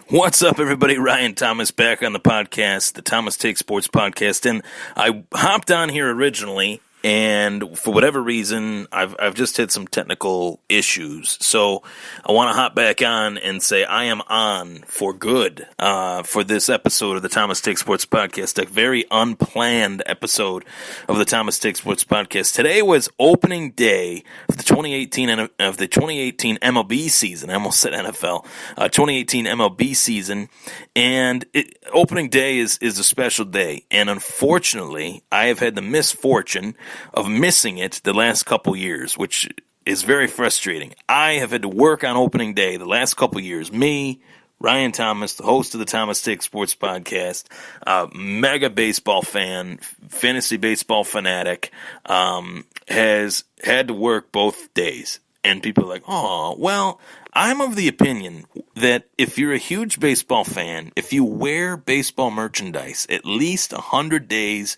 What's up, everybody? Ryan Thomas back on the podcast, the Thomas Take Sports Podcast, and I hopped on here originally, and for whatever reason, I've just had some technical issues, so I want to hop back on and say I am on for good for this episode of the Thomas Take Sports Podcast, a very unplanned episode of the Thomas Take Sports Podcast. Today was opening day of the 2018 MLB season. I almost said NFL. 2018 MLB season, and opening day is a special day, and unfortunately, I have had the misfortune of missing it the last couple years, which is very frustrating. I have had to work on opening day the last couple years. Me, Ryan Thomas, the host of the Thomas Take Sports Podcast, mega baseball fan, fantasy baseball fanatic, has had to work both days. And people are like, oh, well, I'm of the opinion that if you're a huge baseball fan, if you wear baseball merchandise at least 100 days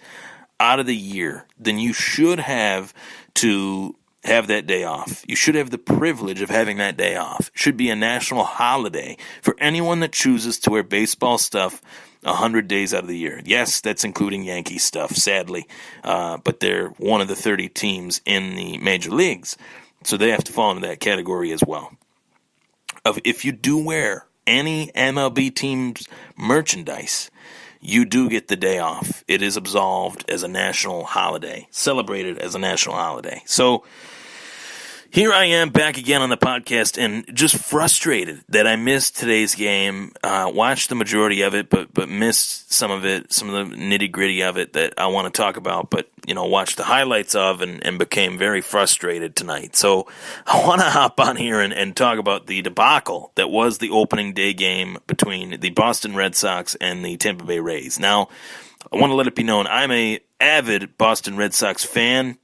out of the year, then you should have to have that day off. You should have the privilege of having that day off. It should be a national holiday for anyone that chooses to wear baseball stuff 100 days out of the year. Yes, that's including Yankee stuff, sadly, but they're one of the 30 teams in the major leagues, so they have to fall into that category as well. If you do wear any MLB team's merchandise, you do get the day off. It is absolved as a national holiday, celebrated as a national holiday. So here I am back again on the podcast and just frustrated that I missed today's game, watched the majority of it, but missed some of it, some of the nitty-gritty of it that I want to talk about, but, watched the highlights of and became very frustrated tonight. So I want to hop on here and talk about the debacle that was the opening day game between the Boston Red Sox and the Tampa Bay Rays. Now, I want to let it be known, I'm an avid Boston Red Sox fan,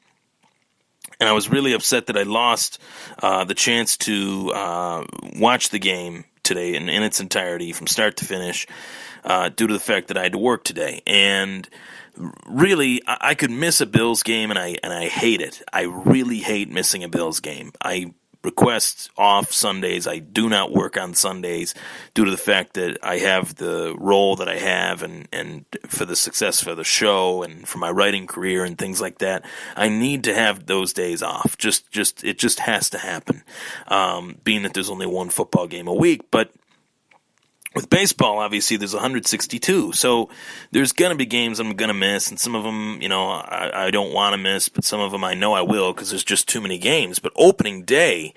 and I was really upset that I lost the chance to watch the game today in its entirety from start to finish due to the fact that I had to work today. And really, I could miss a Bills game, and I hate it. I really hate missing a Bills game. I request off Sundays. I do not work on Sundays due to the fact that I have the role that I have and for the success for the show and for my writing career and things like that. I need to have those days off. It just has to happen, being that there's only one football game a week. But with baseball, obviously, there's 162, so there's going to be games I'm going to miss, and some of them, I don't want to miss, but some of them I know I will because there's just too many games. But opening day,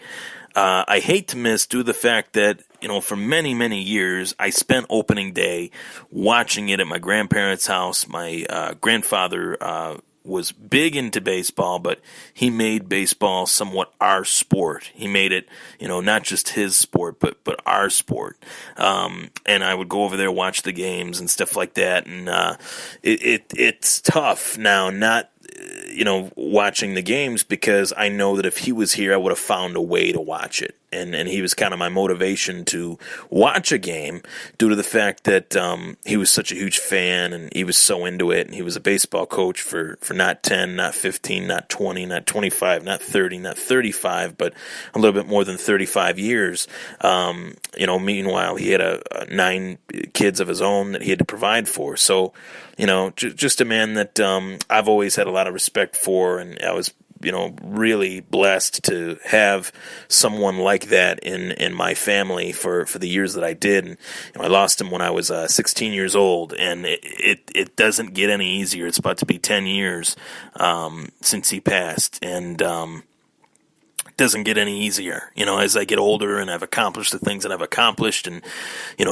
I hate to miss due to the fact that, for many, many years, I spent opening day watching it at my grandparents' house. My grandfather was big into baseball, but he made baseball somewhat our sport. He made it, not just his sport, but our sport. And I would go over there, watch the games and stuff like that. And it's tough now not watching the games because I know that if he was here, I would have found a way to watch it. And he was kind of my motivation to watch a game due to the fact that he was such a huge fan and he was so into it. And he was a baseball coach for not 10, not 15, not 20, not 25, not 30, not 35, but a little bit more than 35 years. Meanwhile, he had 9 kids of his own that he had to provide for. So, just a man that I've always had a lot of respect for, and I was really blessed to have someone like that in my family for the years that I did. And, I lost him when I was 16 years old, and it doesn't get any easier. It's about to be 10 years since he passed, and doesn't get any easier, as I get older and I've accomplished the things that I've accomplished and,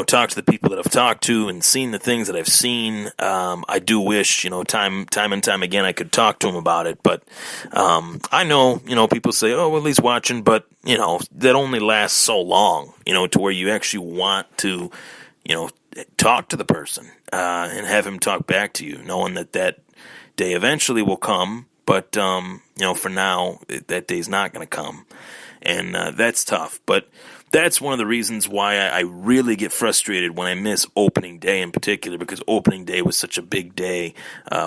talked to the people that I've talked to and seen the things that I've seen. I do wish, time and time again I could talk to him about it, but I know, people say, oh, well, he's watching, but, that only lasts so long, to where you actually want to, talk to the person and have him talk back to you, knowing that day eventually will come. But, for now, that day's not going to come. And that's tough. But that's one of the reasons why I really get frustrated when I miss opening day in particular, because opening day was such a big day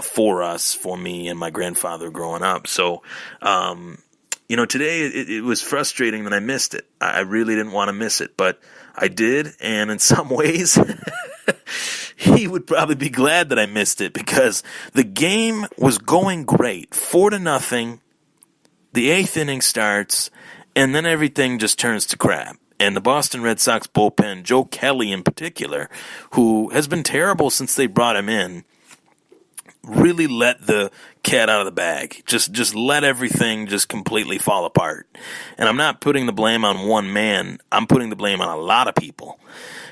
for me and my grandfather growing up. So, today it was frustrating that I missed it. I really didn't want to miss it. But I did, and in some ways, he would probably be glad that I missed it because the game was going great, 4-0. The eighth inning starts, and then everything just turns to crap. And the Boston Red Sox bullpen, Joe Kelly in particular, who has been terrible since they brought him in, really let the cat out of the bag. Just let everything just completely fall apart. And I'm not putting the blame on one man. I'm putting the blame on a lot of people.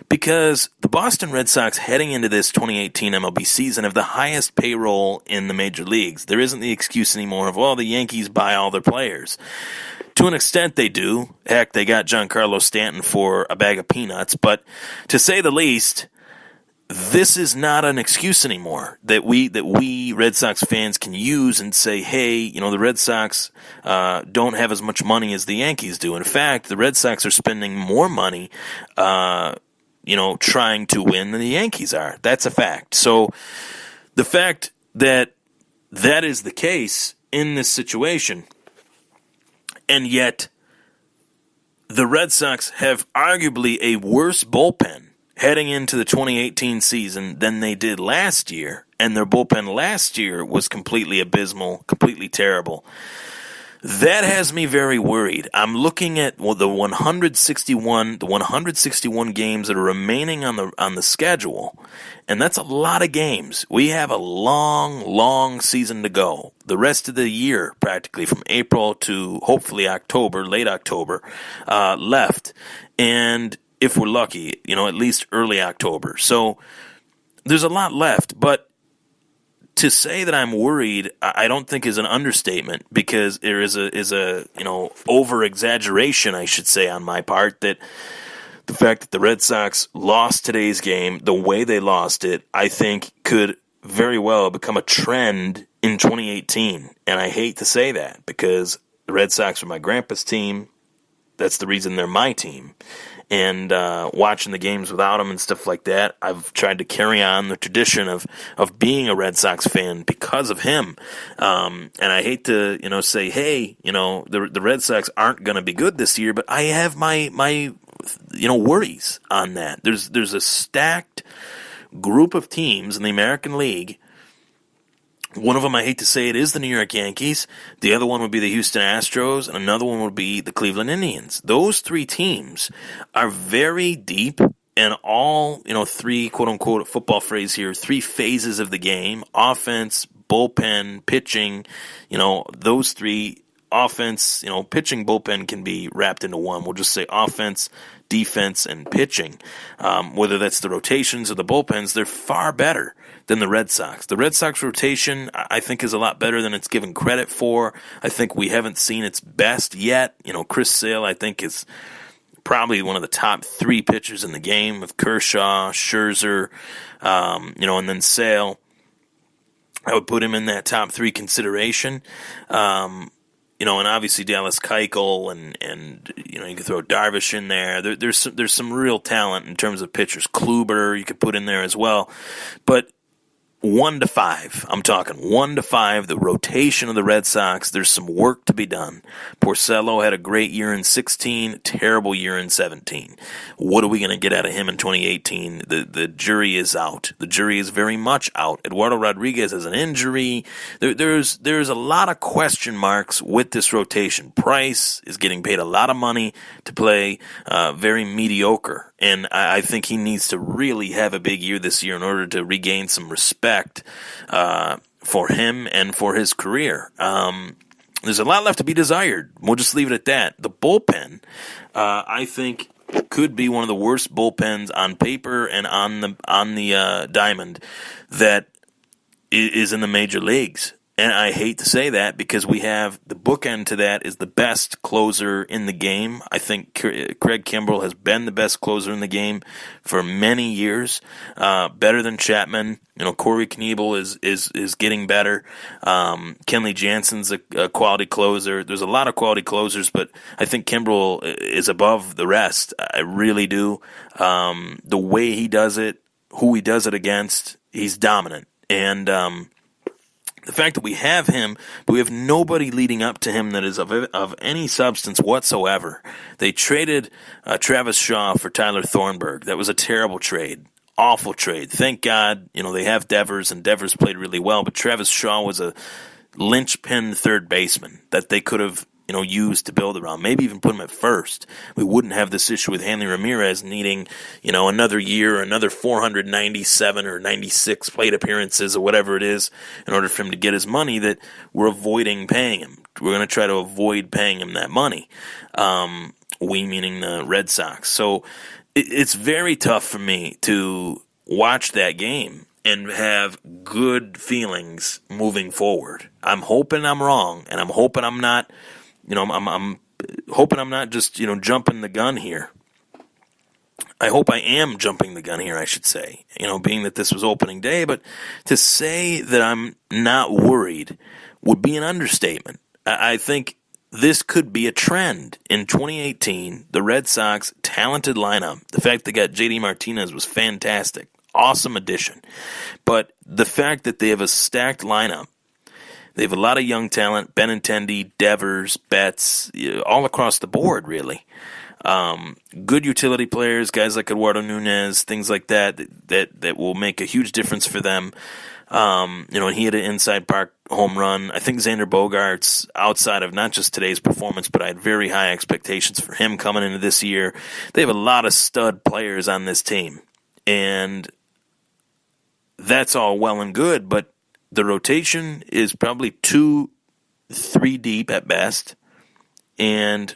Because the Boston Red Sox heading into this 2018 MLB season have the highest payroll in the major leagues. There isn't the excuse anymore of, well, the Yankees buy all their players. To an extent, they do. Heck, they got Giancarlo Stanton for a bag of peanuts. But to say the least, this is not an excuse anymore that we Red Sox fans can use and say, hey, the Red Sox don't have as much money as the Yankees do. In fact, the Red Sox are spending more money trying to win than the Yankees are. That's a fact. So the fact that is the case in this situation, and yet the Red Sox have arguably a worse bullpen heading into the 2018 season than they did last year, and their bullpen last year was completely abysmal, completely terrible. That has me very worried. I'm looking at the 161 games that are remaining on the schedule, and that's a lot of games. We have a long season to go. The rest of the year, practically from April to hopefully October, late October, left, and if we're lucky, at least early October. So there's a lot left, but to say that I'm worried, I don't think is an understatement, because there is a over exaggeration, I should say, on my part, that the fact that the Red Sox lost today's game, the way they lost it, I think could very well become a trend in 2018. And I hate to say that, because the Red Sox are my grandpa's team. That's the reason they're my team. And watching the games without him and stuff like that, I've tried to carry on the tradition of being a Red Sox fan because of him. And I hate to say, hey, the Red Sox aren't going to be good this year, but I have my worries on that. There's a stacked group of teams in the American League. One of them, I hate to say it, is the New York Yankees. The other one would be the Houston Astros, and another one would be the Cleveland Indians. Those three teams are very deep, and all, three, quote-unquote, football phrase here, three phases of the game: offense, bullpen, pitching. Those three, offense, pitching, bullpen can be wrapped into one. We'll just say offense, defense, and pitching. Whether that's the rotations or the bullpens, they're far better than the Red Sox. The Red Sox rotation, I think, is a lot better than it's given credit for. I think we haven't seen its best yet. Chris Sale, I think, is probably one of the top three pitchers in the game, with Kershaw, Scherzer, and then Sale. I would put him in that top three consideration. And obviously Dallas Keuchel, and you can throw Darvish in there. There's some real talent in terms of pitchers. Kluber you could put in there as well. But 1 to 5. I'm talking 1 to 5. The rotation of the Red Sox, there's some work to be done. Porcello had a great year in 16, terrible year in 17. What are we going to get out of him in 2018? The jury is out. The jury is very much out. Eduardo Rodriguez has an injury. There's a lot of question marks with this rotation. Price is getting paid a lot of money to play very mediocre. And I think he needs to really have a big year this year in order to regain some respect for him and for his career. There's a lot left to be desired. We'll just leave it at that. The bullpen, I think, could be one of the worst bullpens on paper and on the diamond that is in the major leagues. And I hate to say that, because we have the bookend to that is the best closer in the game. I think Craig Kimbrell has been the best closer in the game for many years, better than Chapman. Corey Knebel is getting better. Kenley Jansen's a quality closer. There's a lot of quality closers, but I think Kimbrell is above the rest. I really do. The way he does it, who he does it against, he's dominant. And the fact that we have him, but we have nobody leading up to him that is of any substance whatsoever. They traded Travis Shaw for Tyler Thornburg. That was a terrible trade. Awful trade. Thank God, they have Devers, and Devers played really well, but Travis Shaw was a linchpin third baseman that they could have used to build around. Maybe even put him at first. We wouldn't have this issue with Hanley Ramirez needing, another year, another 497 or 96 plate appearances or whatever it is in order for him to get his money that we're avoiding paying him. We're going to try to avoid paying him that money. We meaning the Red Sox. So it's very tough for me to watch that game and have good feelings moving forward. I'm hoping I'm wrong, and I'm hoping I'm not I'm hoping I'm not just, jumping the gun here. I hope I am jumping the gun here, I should say, being that this was opening day. But to say that I'm not worried would be an understatement. I think this could be a trend in 2018. The Red Sox talented lineup. The fact they got J.D. Martinez was fantastic. Awesome addition. But the fact that they have a stacked lineup, they have a lot of young talent, Benintendi, Devers, Betts, all across the board, really. Good utility players, guys like Eduardo Nunez, things like that will make a huge difference for them. And he had an inside park home run. I think Xander Bogaerts, outside of not just today's performance, but I had very high expectations for him coming into this year. They have a lot of stud players on this team. And that's all well and good, but the rotation is probably 2-3 deep at best. And,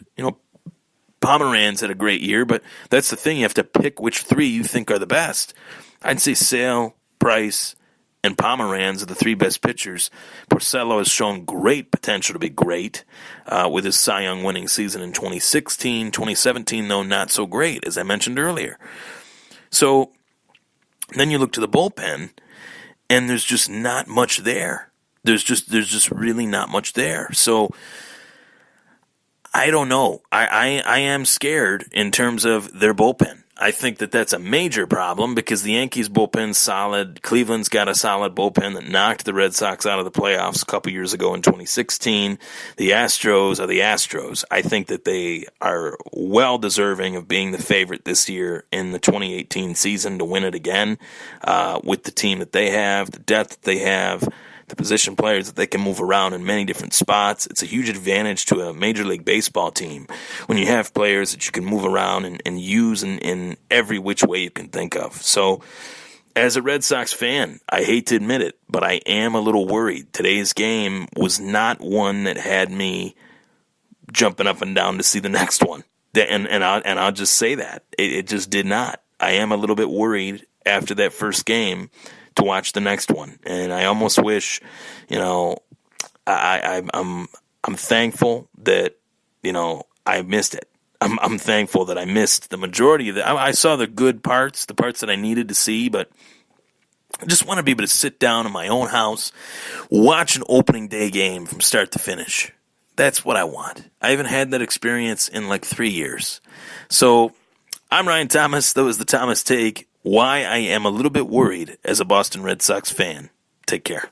Pomeranz had a great year, but that's the thing. You have to pick which three you think are the best. I'd say Sale, Price, and Pomeranz are the three best pitchers. Porcello has shown great potential to be great with his Cy Young winning season in 2016. 2017, though, not so great, as I mentioned earlier. So then you look to the bullpen, and there's just not much there. There's just really not much there. So I don't know. I am scared in terms of their bullpen. I think that that's a major problem because the Yankees' bullpen's solid. Cleveland's got a solid bullpen that knocked the Red Sox out of the playoffs a couple years ago in 2016. The Astros are the Astros. I think that they are well deserving of being the favorite this year in the 2018 season to win it again with the team that they have, the depth that they have, the position players that they can move around in many different spots. It's a huge advantage to a Major League Baseball team when you have players that you can move around and use in every which way you can think of. So as a Red Sox fan, I hate to admit it, but I am a little worried. Today's game was not one that had me jumping up and down to see the next one. And I'll just say that. It just did not. I am a little bit worried after that first game to watch the next one, and I almost wish, I'm thankful that I missed it. I'm thankful that I missed the majority of it. I saw the good parts, the parts that I needed to see, but I just want to be able to sit down in my own house, watch an opening day game from start to finish. That's what I want. I haven't had that experience in like 3 years. So I'm Ryan Thomas. That was the Thomas Take. Why I am a little bit worried as a Boston Red Sox fan. Take care.